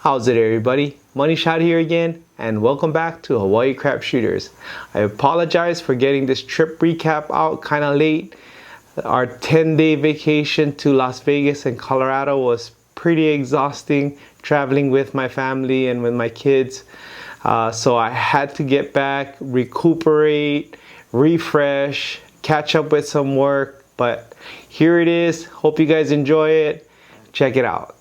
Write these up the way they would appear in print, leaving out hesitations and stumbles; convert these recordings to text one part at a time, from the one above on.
How's it, everybody? Money Shot here again, and welcome back to Hawaii Crap Shooters. I apologize for getting this trip recap out kind of late. Our 10-day vacation to Las Vegas and Colorado was pretty exhausting, traveling with my family and with my kids. So I had to get back, recuperate, refresh, catch up with some work. But here it is. Hope you guys enjoy it. Check it out.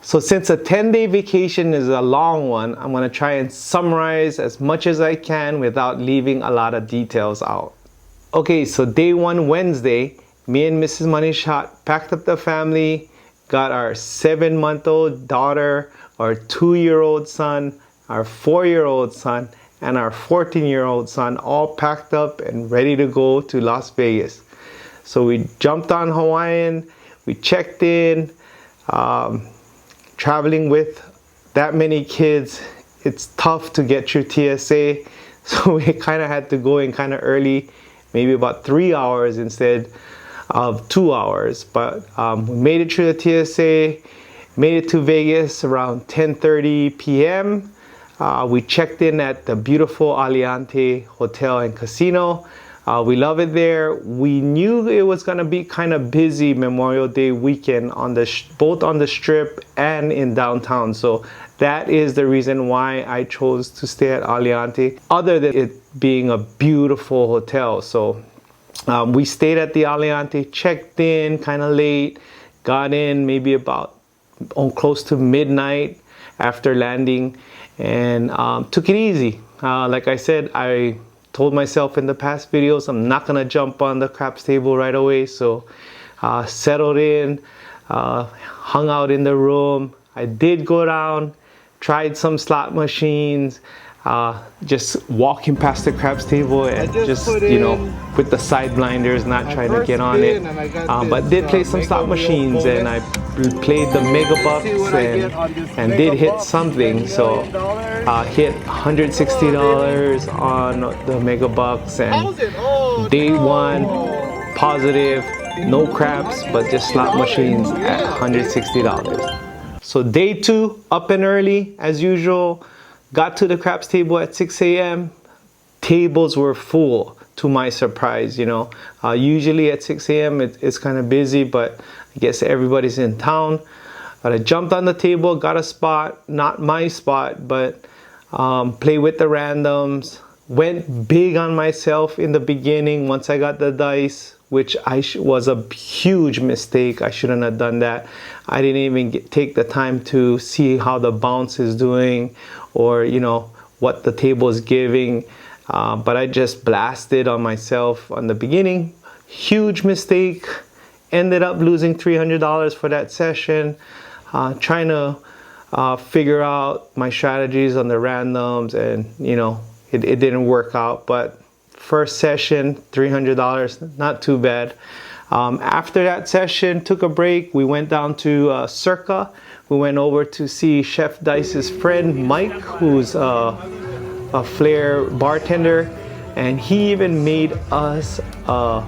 So since a 10-day vacation is a long one, I'm going to try and summarize as much as I can without leaving a lot of details out. Okay, so day one, Wednesday, me and Mrs. Money Shot packed up the family, got our 7-month-old daughter, our 2-year-old son, our 4-year-old son, and our 14-year-old son all packed up and ready to go to Las Vegas. So we jumped on Hawaiian, we checked in. Traveling with that many kids, it's tough to get your TSA, so we kind of had to go in kind of early, maybe about 3 hours instead of 2 hours. But we made it through the TSA, made it to Vegas around 10:30 p.m. We checked in at the beautiful Aliante Hotel and Casino. We love it there. We knew it was gonna be kind of busy Memorial Day weekend on the both on the Strip and in downtown. So that is the reason why I chose to stay at Aliante, other than it being a beautiful hotel. So we stayed at the Aliante, checked in kind of late, got in maybe about close to midnight after landing, and took it easy. Like I said, I told myself in the past videos I'm not gonna jump on the craps table right away, so settled in, hung out in the room. I did go down, tried some slot machines, just walking past the craps table and just with the side blinders, not trying to get on it, but did play some slot machines, and I played the mega bucks and did hit something. So hit $160 on the mega bucks, and day one positive, no craps, but just slot machines at $160. So day two, up and early as usual. Got to the craps table at 6 a.m. Tables were full, to my surprise. Usually at 6 a.m. it's kind of busy, but I guess everybody's in town. But I jumped on the table, got a spot, not my spot, but play with the randoms. Went big on myself in the beginning once I got the dice, which was a huge mistake. I shouldn't have done that. I didn't even take the time to see how the bounce is doing, or what the table is giving, but I just blasted on myself on the beginning. Huge mistake. Ended up losing $300 for that session, trying to figure out my strategies on the randoms, and it didn't work out. But first session, $300, not too bad. After that session, took a break. We went down to Circa. We went over to see Chef Dice's friend Mike, who's a flair bartender, and he even made us a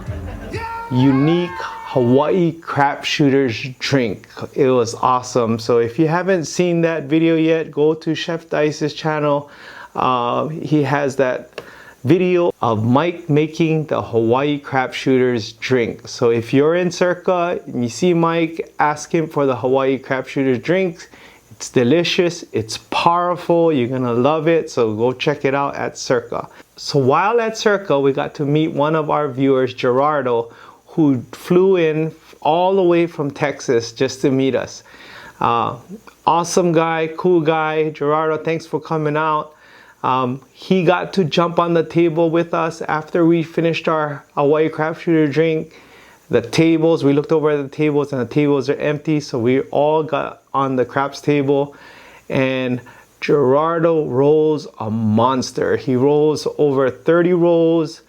unique Hawaii crap shooters drink. It was awesome. So if you haven't seen that video yet, go to Chef Dice's channel. He has that video of Mike making the Hawaii crap shooters drink. So if you're in Circa and you see Mike, ask him for the Hawaii crap shooters drink. It's delicious, it's powerful, you're gonna love it. So go check it out at Circa. So while at Circa, we got to meet one of our viewers, Gerardo, who flew in all the way from Texas just to meet us. Awesome guy, cool guy. Gerardo, thanks for coming out. He got to jump on the table with us after we finished our Hawaii crap shooter drink. The tables, we looked over at the tables and the tables are empty, so we all got on the craps table and Gerardo rolls a monster. He rolls over 30 rolls,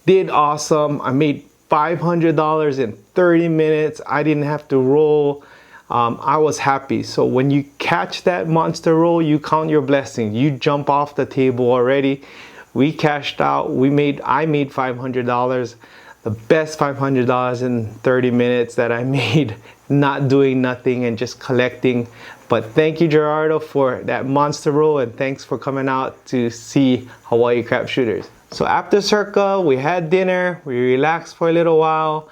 did awesome. I made $500 in 30 minutes. I didn't have to roll. I was happy. So when you catch that monster roll, you count your blessings. You jump off the table already. We cashed out. I made $500. The best $500 in 30 minutes that I made, not doing nothing and just collecting. But thank you, Gerardo, for that monster roll, and thanks for coming out to see Hawaii Crap Shooters. So after Circa, we had dinner, we relaxed for a little while,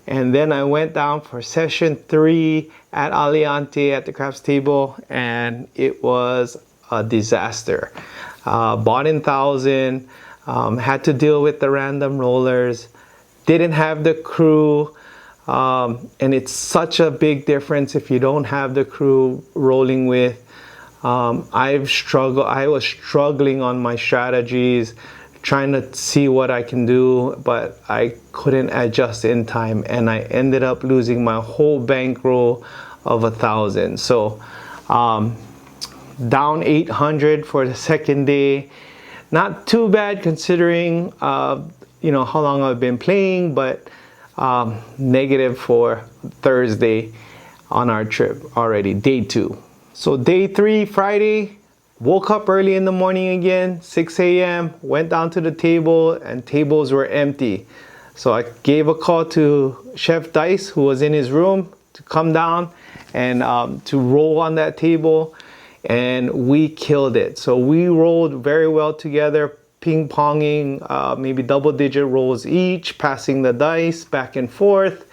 and then I went down for session 3 at Aliante at the craps table, and it was a disaster. Bought in 1,000, had to deal with the random rollers, didn't have the crew, and it's such a big difference if you don't have the crew rolling with. I was struggling on my strategies, trying to see what I can do, but I couldn't adjust in time, and I ended up losing my whole bankroll of 1,000. So down 800 for the second day. Not too bad considering you know how long I've been playing, but negative for Thursday on our trip already, day 2. So day 3, Friday, woke up early in the morning again, 6 a.m., went down to the table, and tables were empty. So I gave a call to Chef Dice, who was in his room, to come down and to roll on that table, and we killed it. So we rolled very well together, ping-ponging maybe double-digit rolls each, passing the dice back and forth,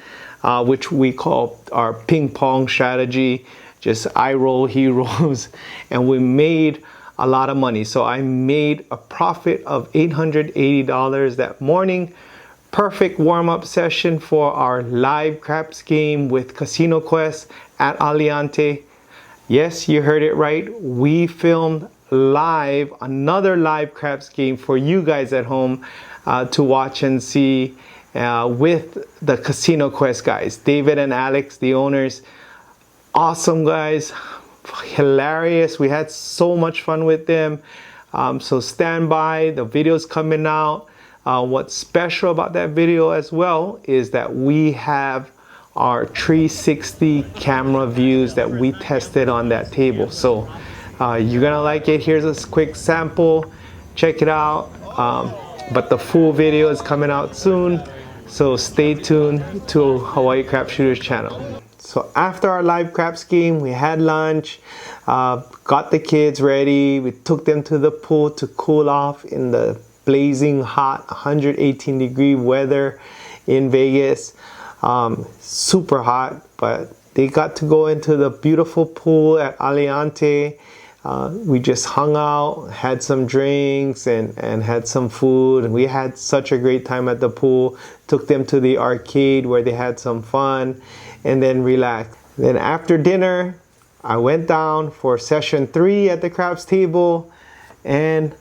which we call our ping-pong strategy. Just I roll, he rolls, and we made a lot of money. So I made a profit of $880 that morning. Perfect warm-up session for our live craps game with Casino Quest at Aliante. Yes, you heard it right. We filmed live, another live craps game for you guys at home to watch and see with the Casino Quest guys, David and Alex, the owners. Awesome guys, hilarious. We had so much fun with them. So stand by, the video's coming out. What's special about that video as well is that we have our 360 camera views that we tested on that table. So you're gonna like it. Here's a quick sample, check it out. But the full video is coming out soon, so stay tuned to Hawaii Crap Shooters channel. So after our live craps game, we had lunch, got the kids ready. We took them to the pool to cool off in the blazing hot 118 degree weather in Vegas. Super hot, but they got to go into the beautiful pool at Aliante. We just hung out, had some drinks, and had some food. We had such a great time at the pool. Took them to the arcade where they had some fun, and then relaxed. Then after dinner, I went down for session 3 at the craps table, and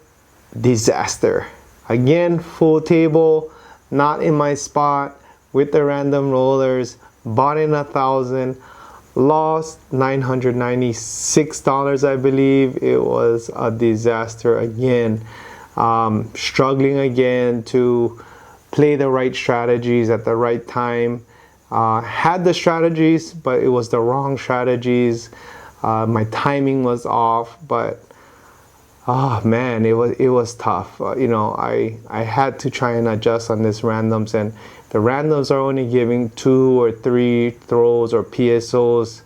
disaster. Again, full table, not in my spot, with the random rollers, bought in 1,000, lost $996, I believe. It was a disaster again. Struggling again to play the right strategies at the right time. Had the strategies, but it was the wrong strategies. My timing was off, but oh man, it was tough. You know, I had to try and adjust on this randoms, and the randoms are only giving 2 or 3 throws or PSOs.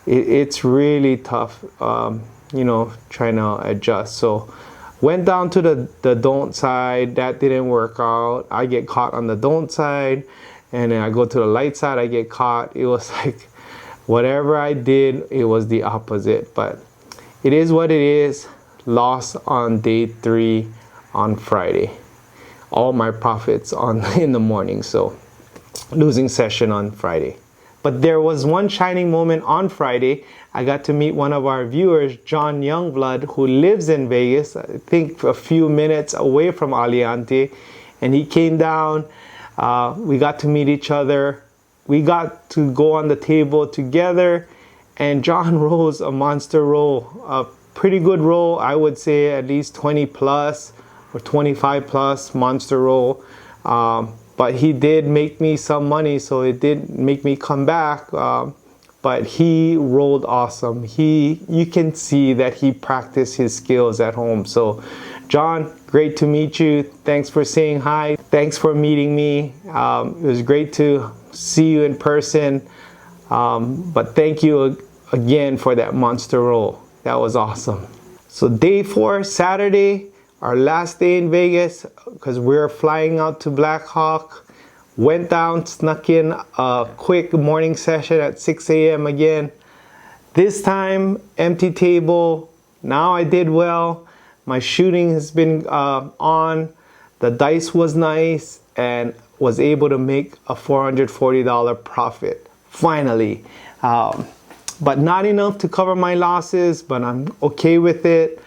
It's really tough, you know, trying to adjust. So went down to the don't side. That didn't work out. I get caught on the don't side, and then I go to the light side, I get caught. It was like whatever I did, it was the opposite. But it is what it is. Lost on day 3 on Friday. All my profits in the morning, so losing session on Friday. But there was one shining moment on Friday. I got to meet one of our viewers, John Youngblood, who lives in Vegas, I think a few minutes away from Aliante, and he came down. We got to meet each other. We got to go on the table together, and John rolls a monster roll, a pretty good roll. I would say at least 20 plus or 25 plus monster roll. But he did make me some money, so it did make me come back. But he rolled awesome. You can see that he practiced his skills at home. So John, great to meet you. Thanks for saying hi. Thanks for meeting me. It was great to see you in person. But thank you again for that monster roll. That was awesome. So day 4, Saturday, our last day in Vegas, because we're flying out to Black Hawk. Went down, snuck in a quick morning session at 6 a.m. again. This time, empty table. Now I did well. My shooting has been on. The dice was nice and was able to make a $440 profit. Finally. But not enough to cover my losses, but I'm okay with it.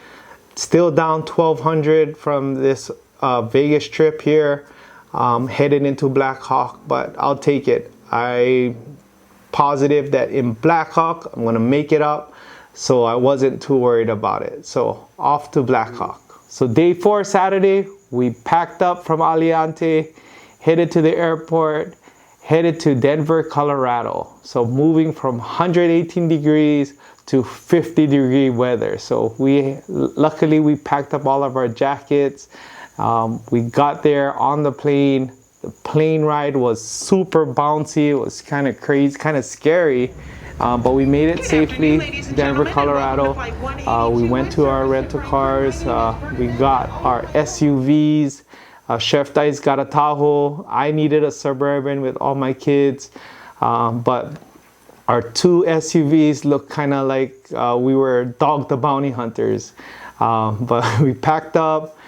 Still down $1,200 from this Vegas trip here. Headed into Black Hawk, but I'll take it. I'm positive that in Black Hawk, I'm gonna make it up. So I wasn't too worried about it. So off to Black Hawk. So day 4, Saturday, we packed up from Aliante, headed to the airport, headed to Denver, Colorado. So moving from 118 degrees to 50-degree weather. So luckily we packed up all of our jackets. We got there on the plane. The plane ride was super bouncy. It was kind of crazy, kind of scary. But we made it safely to Denver, Colorado. We went to our rental cars. We got our SUVs. Chef Dice got a Tahoe. I needed a Suburban with all my kids. But our 2 SUVs looked kind of like we were Dog the Bounty Hunters. But we packed up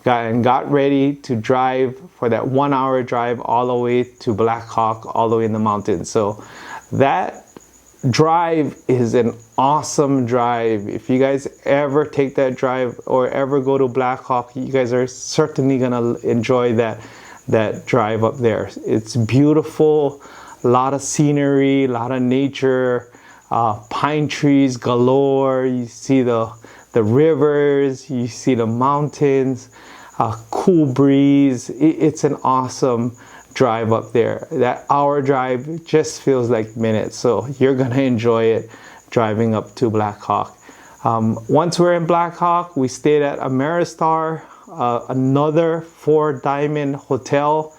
and got ready to drive for that 1-hour drive all the way to Black Hawk, all the way in the mountains. So that drive is an awesome drive. If you guys ever take that drive or ever go to Black Hawk, you guys are certainly gonna enjoy that drive up there. It's beautiful, a lot of scenery, a lot of nature, pine trees galore. You see the rivers, you see the mountains, cool breeze. It's an awesome drive up there. That hour drive just feels like minutes, so you're gonna enjoy it driving up to Black Hawk. Once we're in Black Hawk, we stayed at a Mar-nster, another 4-diamond hotel.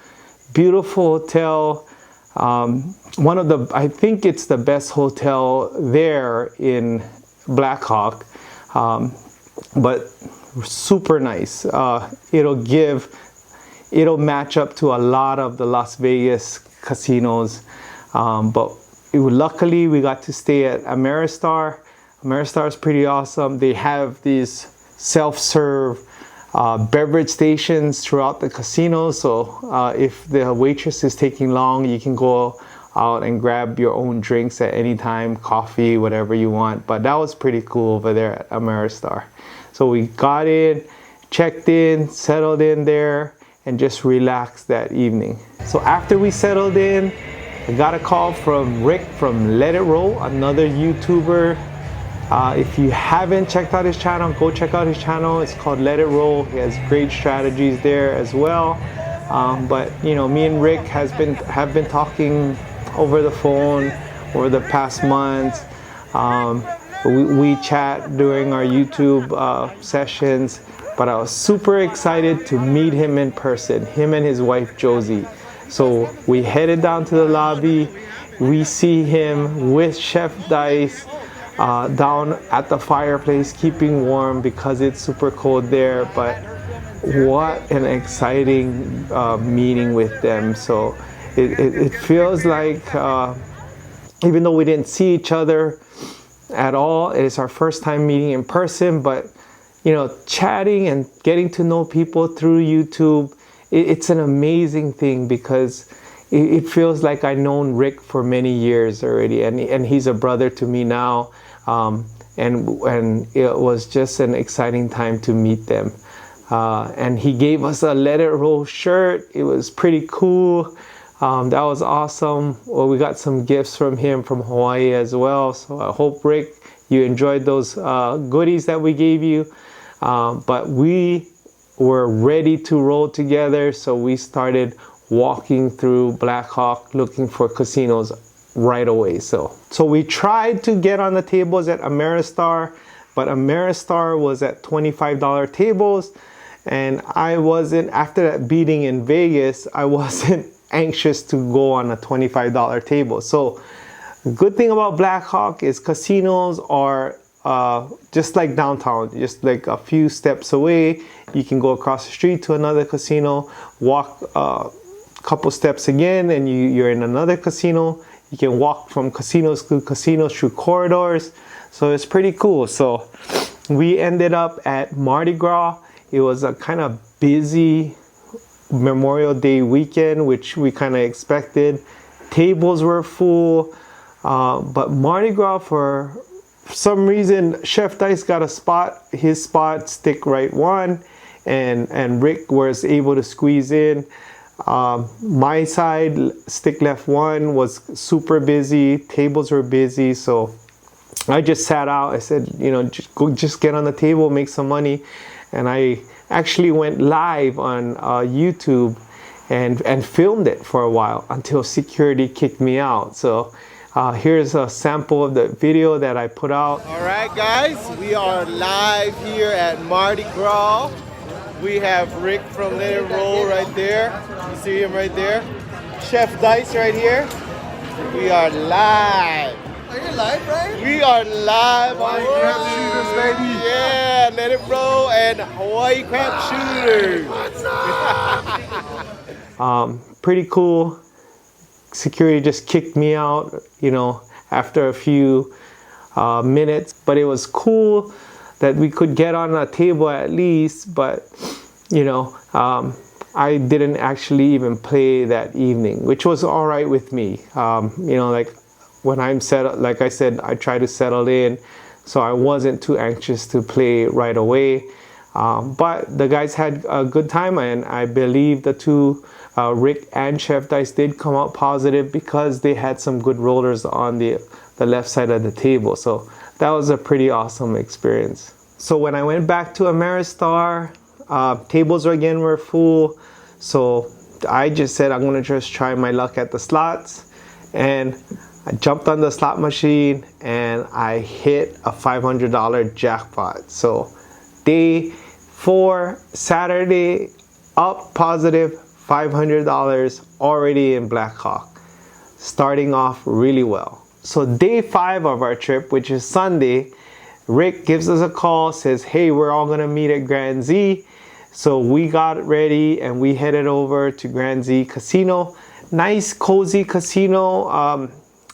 Beautiful hotel. I think it's the best hotel there in Black Hawk, but super nice. It'll match up to a lot of the Las Vegas casinos, but luckily we got to stay at a Mar-nster. Mar-nster is pretty awesome. They have these self-serve beverage stations throughout the casino, so if the waitress is taking long, you can go out and grab your own drinks at any time, coffee, whatever you want. But that was pretty cool over there at a Mar-nster. So we got in, checked in, settled in there, and just relaxed that evening. So after we settled in, I got a call from Rick from Let It Roll, another YouTuber. If you haven't checked out his channel, go check out his channel. It's called Let It Roll. He has great strategies there as well. But you know, me and Rick have been talking over the phone over the past months. We chat during our YouTube sessions, but I was super excited to meet him in person, him and his wife Josie. So we headed down to the lobby. We see him with Chef Dice down at the fireplace, keeping warm because it's super cold there. But what an exciting meeting with them. So it feels like, even though we didn't see each other at all, it is our first time meeting in person, but you know, chatting and getting to know people through YouTube, it's an amazing thing because it feels like I've known Rick for many years already, and he's a brother to me now, and it was just an exciting time to meet them. And he gave us a Let It Roll shirt. It was pretty cool. That was awesome. Well, we got some gifts from him from Hawaii as well. So I hope, Rick, you enjoyed those goodies that we gave you. But we were ready to roll together, so we started walking through Black Hawk looking for casinos right away. So we tried to get on the tables at Mar-nster, but Mar-nster was at $25 tables, and I wasn't, after that beating in Vegas, I wasn't anxious to go on a $25 table. So good thing about Black Hawk is casinos are just like downtown, just like a few steps away. You can go across the street to another casino, walk a couple steps again, and you're in another casino. You can walk from casinos to casinos through corridors. So it's pretty cool. So we ended up at Mardi Gras. It was a kind of busy Memorial Day weekend, which we kind of expected. Tables were full, but Mardi Gras, for some reason, Chef Dice got a spot, his spot, stick right one, and Rick was able to squeeze in. My side, stick left one, was super busy. Tables were busy, so I just sat out. I said, you know, just get on the table, make some money. And I actually went live on YouTube and filmed it for a while until security kicked me out. So here's a sample of the video that I put out. All right, guys, we are live here at Mardi Gras. We have Rick from Let It Roll right there. You see him right there. Chef Dice right here. We are live. Are you live, Brian? We are live on Crab Shooters, baby. Yeah, Let It Roll and Hawaii Crab Shooters. Pretty cool. Security just kicked me out, you know, after a few minutes, but it was cool that we could get on a table at least. But you know, I didn't actually even play that evening, which was all right with me. You know, like when I'm settled, like I said, I try to settle in, so I wasn't too anxious to play right away. But the guys had a good time, and I believe the two, Rick and Chef Dice, did come out positive because they had some good rollers on the left side of the table. So that was a pretty awesome experience. So when I went back to Mar-nster, tables again were full. So I just said, I'm gonna just try my luck at the slots. And I jumped on the slot machine and I hit a $500 jackpot. So day 4, Saturday, up positive $500 already in Black Hawk, starting off really well. So day 5 of our trip, which is Sunday, Rick gives us a call, says, hey, we're all gonna meet at Grand Z. So we got ready and we headed over to Grand Z Casino. Nice, cozy casino.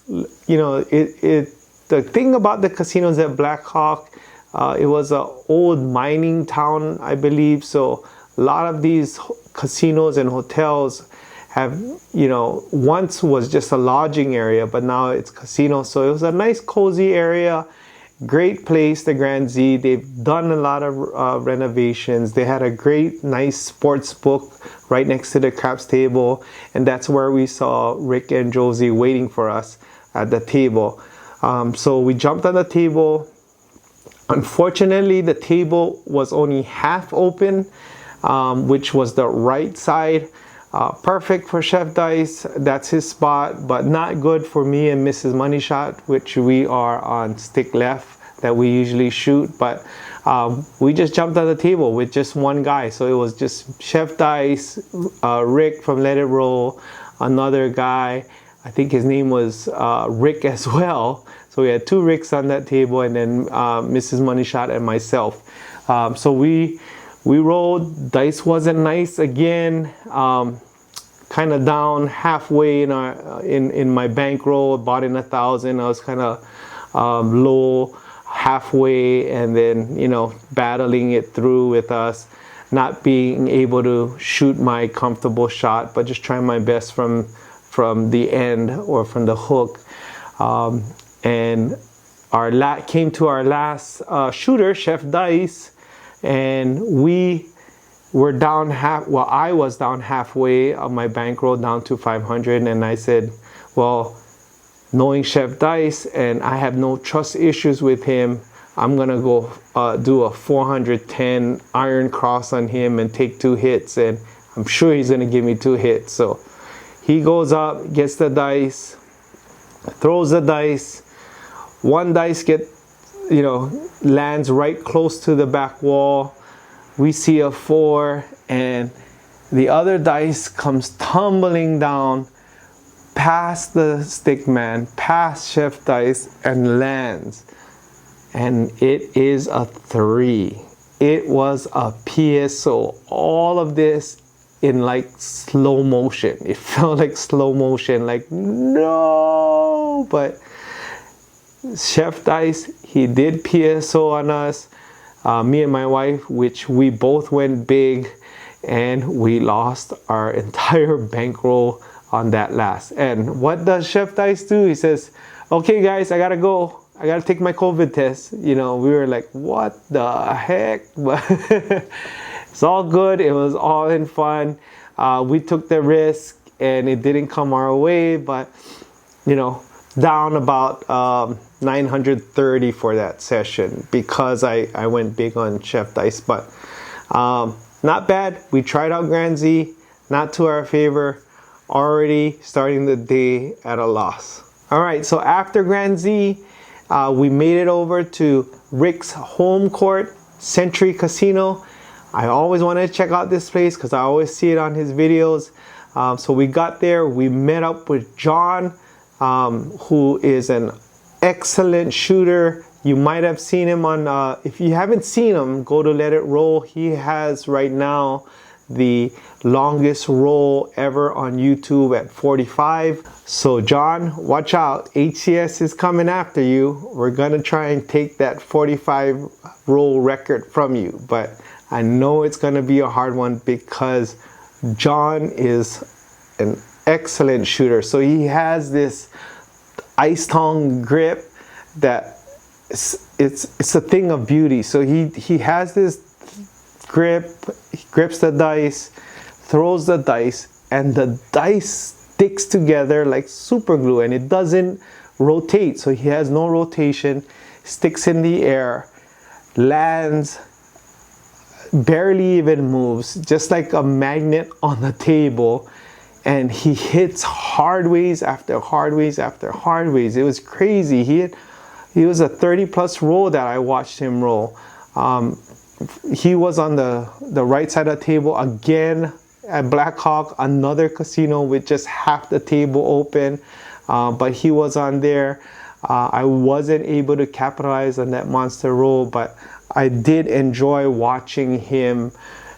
You know, the thing about the casinos at Black Hawk, it was an old mining town, I believe. So a lot of these casinos and hotels have, you know, once was just a lodging area, but now it's casino. So it was a nice, cozy area. Great place, the Grand Z. They've done a lot of renovations. They had a great, nice sports book right next to the craps table. And that's where we saw Rick and Josie waiting for us at the table. So we jumped on the table. Unfortunately, the table was only half open, which was the right side. Perfect for Chef Dice, that's his spot, but not good for me and Mrs. Money Shot, which we are on stick left that we usually shoot. But we just jumped on the table with just one guy. So it was just Chef Dice, Rick from Let It Roll, another guy, I think his name was Rick as well. So we had 2 Ricks on that table, and then Mrs. Money Shot and myself. So we rolled. Dice wasn't nice again. Kind of down halfway in my bankroll. Bought in 1,000. I was kind of low halfway, and then, you know, battling it through with us, not being able to shoot my comfortable shot, but just trying my best from the end or from the hook. And came to our last shooter, Chef Dice, and we we're down I was down halfway of my bankroll down to 500, and I said, well, knowing Chef Dice, and I have no trust issues with him, I'm gonna go do a 410 iron cross on him and take 2 hits, and I'm sure he's gonna give me 2 hits. So he goes up, gets the dice, throws the dice. One dice lands right close to the back wall. We see a 4, and the other dice comes tumbling down past the stick man, past Chef Dice, and lands. And it is a 3. It was a PSO. All of this in like slow motion. It felt like slow motion, like no, but Chef Dice, he did PSO on us, me and my wife, which we both went big, and we lost our entire bankroll on that last. And what does Chef Dice do? He says, okay guys, I gotta go. I gotta take my COVID test. We were like, what the heck? But it's all good. It was all in fun. We took the risk and it didn't come our way, but down about 930 for that session because I went big on Chef Dice. But not bad. We tried out Grand Z, not to our favor. Already starting the day at a loss. All right, so after Grand Z, we made it over to Rick's home court, Century Casino. I always wanted to check out this place because I always see it on his videos. So we got there, we met up with John, who is an excellent shooter. You might have seen him on, if you haven't seen him, go to Let It Roll. He has right now the longest roll ever on YouTube at 45. So John, watch out, HCS is coming after you. We're gonna try and take that 45 roll record from you, but I know it's gonna be a hard one because John is an excellent shooter. So he has this ice tongue grip that it's a thing of beauty. So he has this grip, he grips the dice, throws the dice, and the dice sticks together like super glue, and it doesn't rotate. So he has no rotation, sticks in the air, lands, barely even moves, just like a magnet on the table, and he hits hard ways after hard ways after hard ways. It was crazy. He was a 30 plus roll that I watched him roll. He was on the right side of the table again at Black Hawk, another casino with just half the table open, but he was on there. I wasn't able to capitalize on that monster roll, but I did enjoy watching him,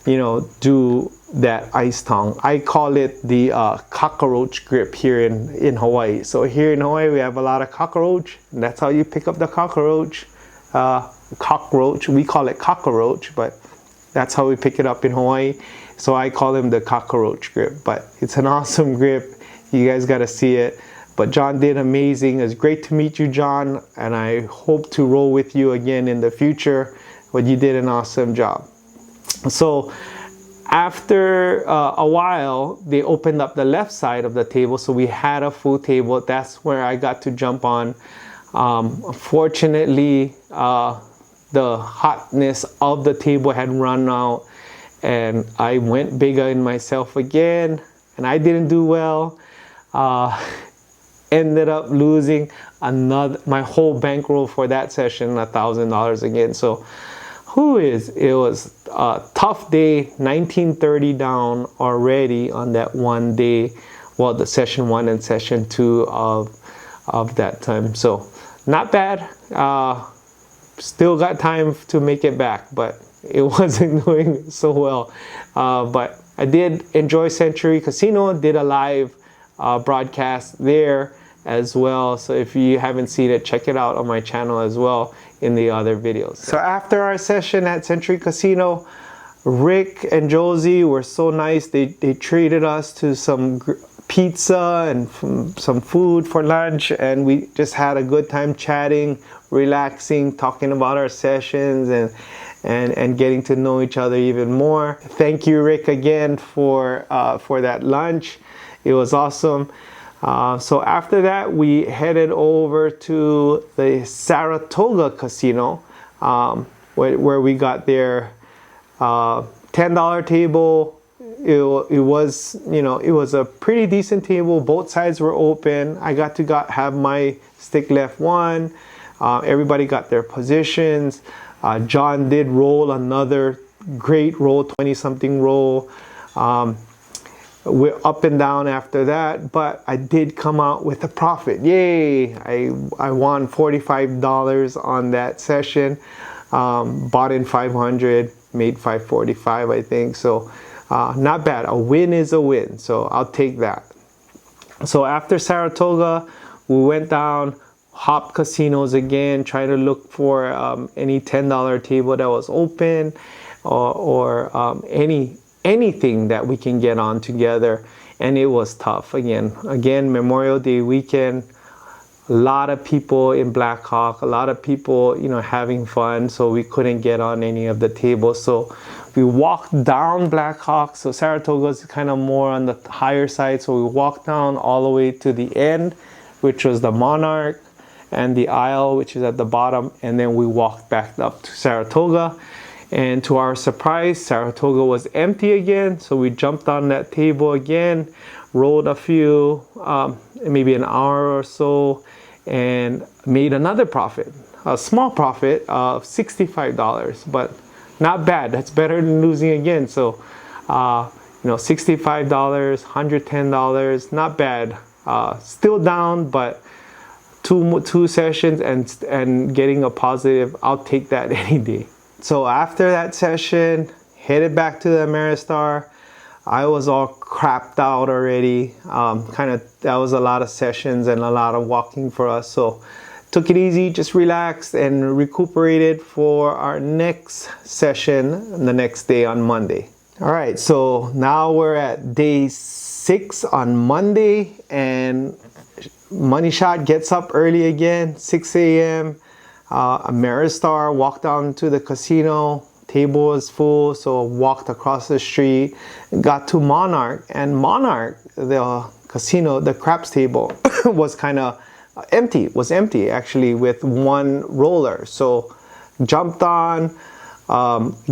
do that ice tongue. I call it the cockroach grip here in Hawaii. So here in Hawaii, we have a lot of cockroach, and that's how you pick up the cockroach. Cockroach, we call it cockroach, but that's how we pick it up in Hawaii. So I call him the cockroach grip, but it's an awesome grip. You guys got to see it. But John did amazing. It's great to meet you, John, and I hope to roll with you again in the future. But you did an awesome job. So after a while, they opened up the left side of the table, so we had a full table. That's where I got to jump on. Unfortunately, the hotness of the table had run out, and I went bigger in myself again, and I didn't do well. Ended up losing my whole bankroll for that session, $1,000 again. So it was a tough day. 1930 down already on that one day. Well, the session 1 and session 2 of that time. So not bad. Still got time to make it back, but it wasn't doing so well. But I did enjoy Century Casino, did a live broadcast there as well. So if you haven't seen it, check it out on my channel as well in the other videos. So after our session at Century Casino, Rick and Josie were so nice. They treated us to some pizza and some food for lunch, and we just had a good time chatting, relaxing, talking about our sessions, and getting to know each other even more. Thank you, Rick, again for that lunch. It was awesome. So after that, we headed over to the Saratoga Casino, where we got their $10 table. It was, you know, it was a pretty decent table. Both sides were open. I got to have my stick left one. Everybody got their positions. John did roll another great roll, 20-something roll. We're up and down after that, but I did come out with a profit. Yay! I won $45 on that session. Bought in 500, made 545, I think. So not bad. A win is a win, so I'll take that. So after Saratoga, we went down, hop casinos again, trying to look for any $10 table that was open, or anything that we can get on together. And it was tough. Again, Memorial Day weekend, a lot of people in Black Hawk, a lot of people, you know, having fun, so we couldn't get on any of the tables. So we walked down Black Hawk. So Saratoga is kind of more on the higher side, so we walked down all the way to the end, which was the Monarch, and the Isle, which is at the bottom, and then we walked back up to Saratoga. And to our surprise, Saratoga was empty again, so we jumped on that table again, rolled a few, maybe an hour or so, and made another profit, a small profit of $65, but not bad. That's better than losing again. So, you know, $65, $110, not bad. Still down, but two sessions and getting a positive, I'll take that any day. So after that session, headed back to the Mar-nster. I was all crapped out already. That was a lot of sessions and a lot of walking for us. So took it easy, just relaxed and recuperated for our next session the next day on Monday. All right, so now we're at day 6 on Monday, and Money Shot gets up early again, 6 a.m. A Mar-nster, walked down to the casino, table was full, so walked across the street, got to Monarch, and Monarch, the casino, the craps table was kind of empty actually, with one roller. So jumped on,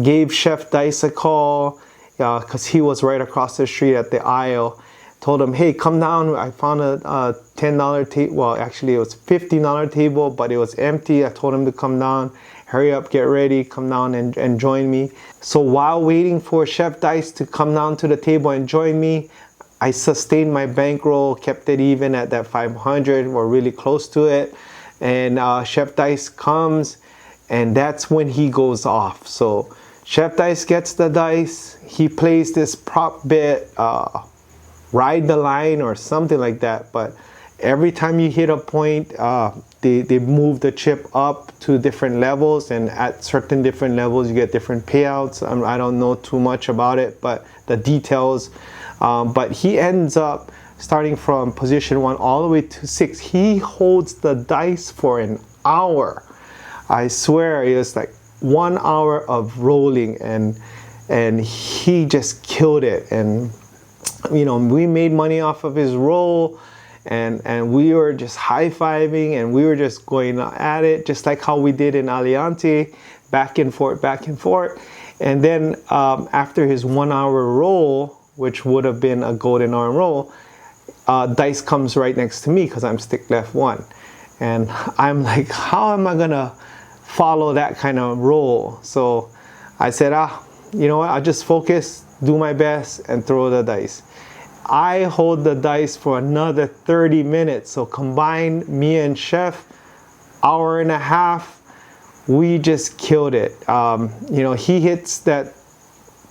gave Chef Dice a call, because he was right across the street at the Isle. Told him, hey, come down. I found a $10 table. Well, actually, it was $15 table, but it was empty. I told him to come down, hurry up, get ready, come down and join me. So while waiting for Chef Dice to come down to the table and join me, I sustained my bankroll, kept it even at that 500. We're really close to it. And Chef Dice comes, and that's when he goes off. So Chef Dice gets the dice. He plays this prop bet, ride the line or something like that, but every time you hit a point, they move the chip up to different levels, and at certain different levels you get different payouts. I don't know too much about it, but the details, but he ends up starting from position 1 all the way to 6. He holds the dice for an hour. I swear it was like 1 hour of rolling, and he just killed it. And you know, we made money off of his roll, and we were just high-fiving, and we were just going at it, just like how we did in Aliante, back and forth. And then after his 1 hour roll, which would have been a golden arm roll, Dice comes right next to me because I'm stick left 1. And I'm like, how am I gonna follow that kind of roll? So I said, you know what, I'll just focus, do my best, and throw the dice. I hold the dice for another 30 minutes. So combined, me and Chef, hour and a half, we just killed it. You know, he hits that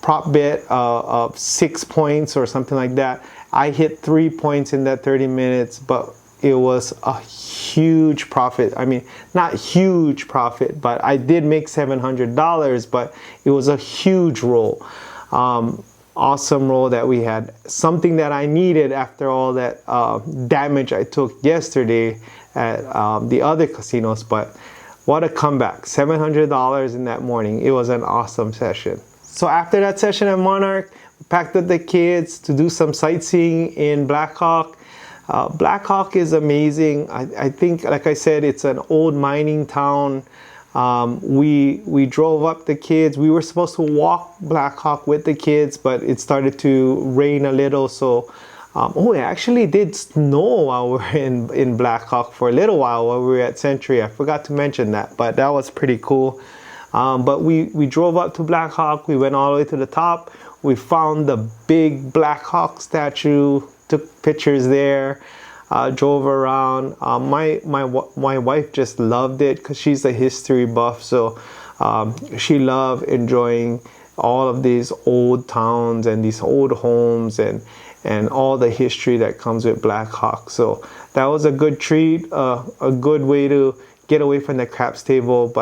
prop bet of 6 points or something like that. I hit 3 points in that 30 minutes, but it was a huge profit. I mean, not huge profit, but I did make $700, but it was a huge roll. Awesome roll that we had. Something that I needed after all that damage I took yesterday at the other casinos, but What a comeback. $700 in that morning. It was an awesome session. So after that session at Monarch, we packed up the kids to do some sightseeing in Black Hawk. Black Hawk is amazing. I think, like I said, it's an old mining town. We drove up the kids. We were supposed to walk Black Hawk with the kids, but it started to rain a little. So, it actually did snow while we were in Black Hawk for a little while we were at Century. I forgot to mention that, but that was pretty cool. But we drove up to Black Hawk. We went all the way to the top. We found the big Black Hawk statue, took pictures there. Drove around. My wife just loved it because she's a history buff, so she loved enjoying all of these old towns and these old homes and all the history that comes with Black Hawk. So that was a good treat, a good way to get away from the craps table,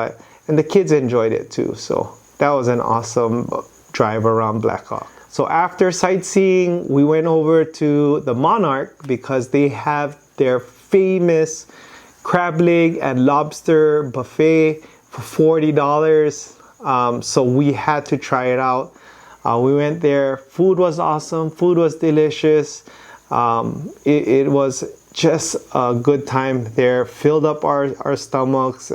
and the kids enjoyed it too. So that was an awesome drive around Black Hawk. So after sightseeing, we went over to the Monarch because they have their famous crab leg and lobster buffet for $40. So we had to try it out. We went there. Food was awesome. Food was delicious. It was just a good time there. Filled up our stomachs.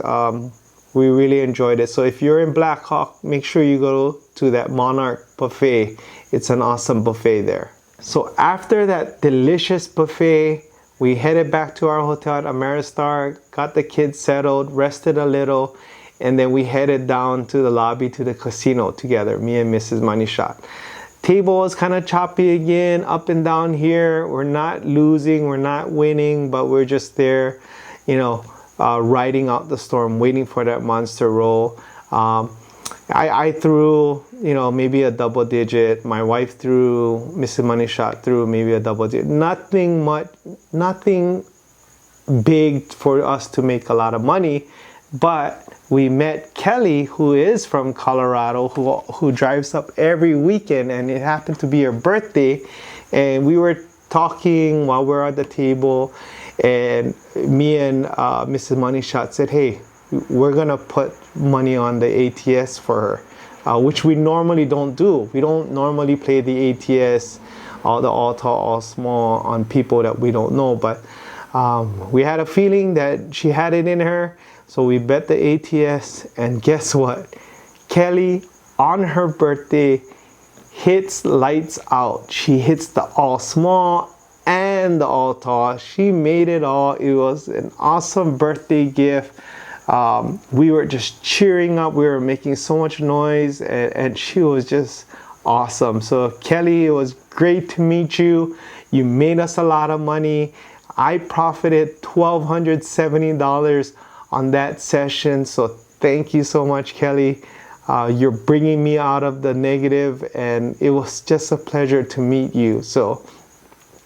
We really enjoyed it. So if you're in Black Hawk, make sure you go to that Monarch buffet. It's an awesome buffet there. So after that delicious buffet, we headed back to our hotel at Mar-nster, got the kids settled, rested a little, and then we headed down to the lobby to the casino together, me and Mrs. Manishat. Table was kind of choppy again, up and down here. We're not losing, we're not winning, but we're just there, riding out the storm, waiting for that monster roll. I threw, maybe a double digit. My wife threw, Mrs. Manishat threw maybe a double digit. Nothing much, nothing big for us to make a lot of money, but we met Kelly, who is from Colorado, who drives up every weekend, and it happened to be her birthday, and we were talking while we were at the table, and me and Mrs. Manishat said, hey, we're gonna put money on the ATS for her, which we normally don't do. We don't normally play the ATS, all the all tall, all small on people that we don't know, but we had a feeling that she had it in her. So we bet the ATS, and guess what? Kelly, on her birthday, hits lights out. She hits the all small and the all tall. She made it all. It was an awesome birthday gift. We were just cheering up. We were making so much noise, and she was just awesome. So Kelly, it was great to meet you. You made us a lot of money. I profited $1,270 on that session. So thank you so much, Kelly. You're bringing me out of the negative, and it was just a pleasure to meet you. So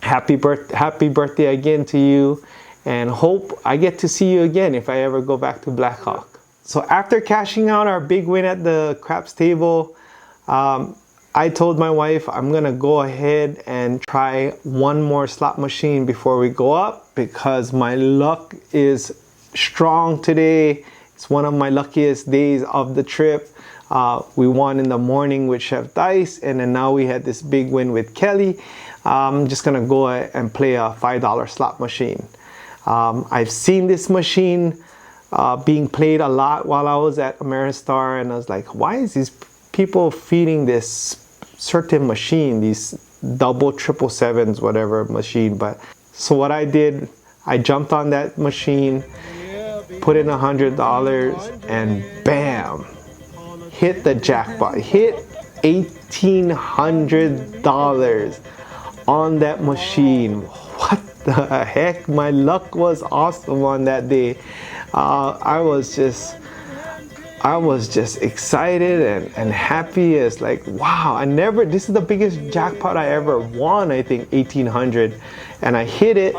happy birthday again to you, and hope I get to see you again if I ever go back to Black Hawk. So after cashing out our big win at the craps table, I told my wife I'm gonna go ahead and try one more slot machine before we go up, because my luck is strong today. It's one of my luckiest days of the trip. We won in the morning with Chef Dice, and then now we had this big win with Kelly. I'm just gonna go and play a $5 slot machine. I've seen this machine being played a lot while I was at Mar-nster, and I was like, why is these people feeding this certain machine, these double, triple sevens, whatever machine? But so what I did, I jumped on that machine, put in $100, and bam, hit the jackpot. Hit $1,800 on that machine. What the heck? My luck was awesome on that day. I was just excited and happy. It's like, wow, this is the biggest jackpot I ever won, I think $1,800, and I hit it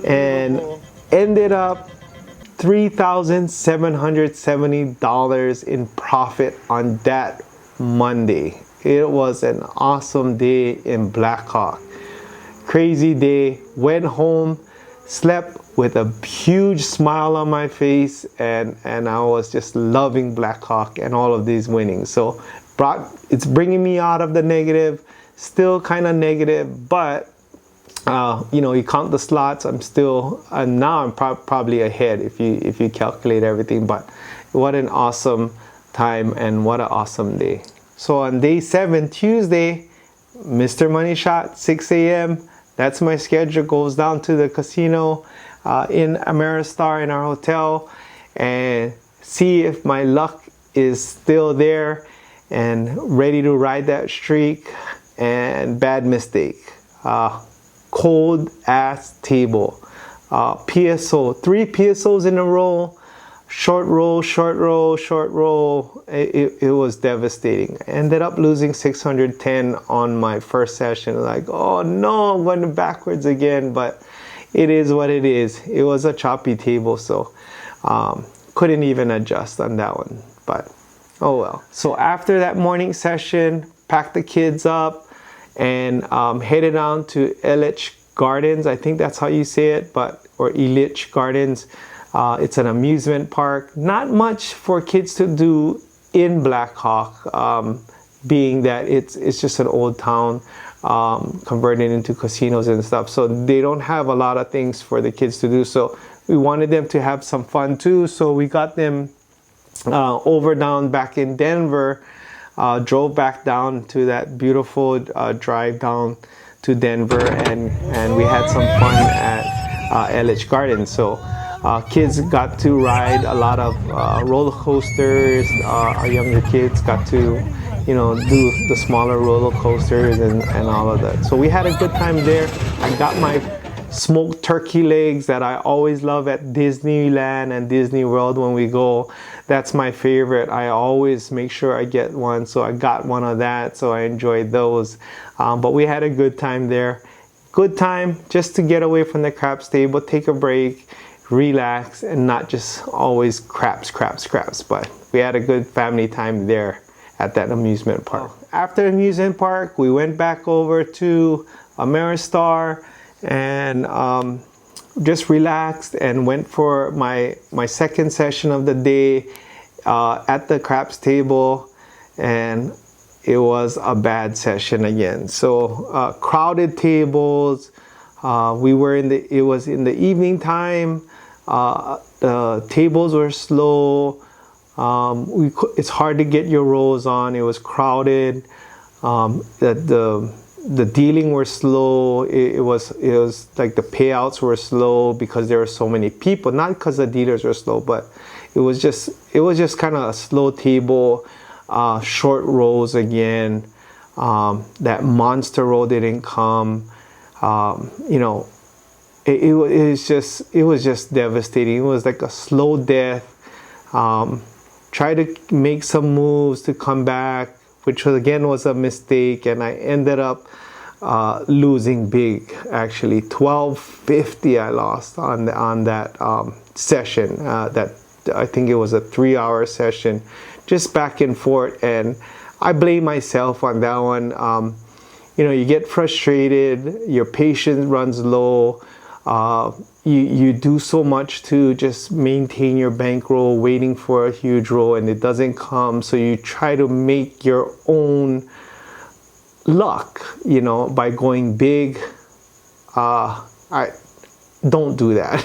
and ended up $3,770 in profit on that Monday. It was an awesome day in Black Hawk. Crazy day. Went home, slept with a huge smile on my face, and I was just loving Blackhawk and all of these winnings. So it's bringing me out of the negative, still kind of negative, but you know, you count the slots, now I'm probably ahead if you calculate everything. But what an awesome time and what an awesome day. So on day 7, Tuesday, Mr. Money Shot, 6 a.m. That's my schedule. Goes down to the casino in Mar-nster in our hotel and see if my luck is still there and ready to ride that streak. And bad mistake. Cold ass table. PSO, 3 PSOs in a row. Short roll, short roll, short roll. It was devastating. I ended up losing 610 on my first session. Like, oh no, I'm going backwards again. But it is what it is. It was a choppy table, so couldn't even adjust on that one. But oh well. So after that morning session, packed the kids up and headed down to Elitch Gardens. I think that's how you say it, or Elitch Gardens. It's an amusement park. Not much for kids to do in Blackhawk, being that it's just an old town converted into casinos and stuff. So they don't have a lot of things for the kids to do. So we wanted them to have some fun too. So we got them down back in Denver. Drove back down to that beautiful drive down to Denver, and we had some fun at Elitch Gardens. So kids got to ride a lot of roller coasters. Our younger kids got to, you know, do the smaller roller coasters and all of that. So we had a good time there. I got my smoked turkey legs that I always love at Disneyland and Disney World when we go. That's my favorite. I always make sure I get one. So I got one of that. So I enjoyed those. But we had a good time there. Good time just to get away from the craps table, take a break, relax, and not just always craps. But we had a good family time there at that amusement park. After the amusement park, we went back over to Mar-nster and just relaxed and went for my second session of the day at the craps table, and it was a bad session again. So crowded tables. It was in the evening time. The tables were slow. It's hard to get your rolls on. It was crowded. The dealing were slow. It was like the payouts were slow because there were so many people. Not because the dealers were slow, but it was just kind of a slow table. Short rolls again. That monster roll didn't come. You know, it was just devastating. It was like a slow death. Try to make some moves to come back, which was a mistake, and I ended up losing big. Actually, 1250 I lost on that session. That I think it was a 3-hour session, just back and forth, and I blame myself on that one. You know, you get frustrated, your patience runs low. You do so much to just maintain your bankroll, waiting for a huge roll, and it doesn't come. So you try to make your own luck, you know, by going big. I don't do that.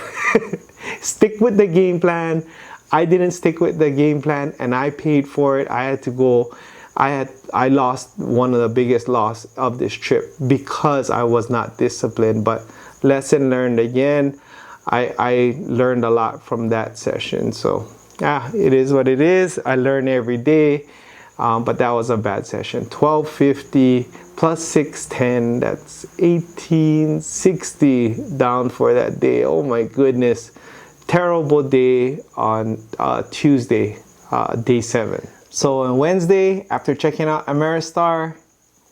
Stick with the game plan. I didn't stick with the game plan, and I paid for it. I had to go. I lost one of the biggest loss of this trip because I was not disciplined. But lesson learned again. I learned a lot from that session. So it is what it is. I learn every day. But that was a bad session. 1250 plus 610, that's 1860 down for that day. Oh my goodness. Terrible day on Tuesday, day 7. So on Wednesday, after checking out Mar-nster,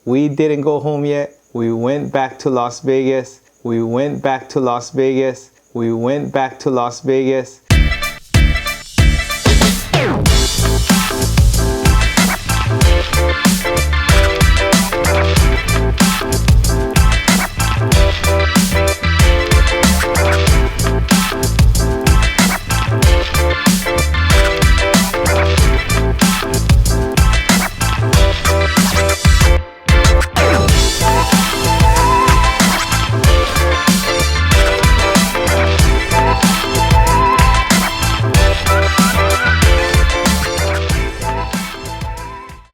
we didn't go home yet. We went back to Las Vegas. We went back to Las Vegas. We went back to Las Vegas.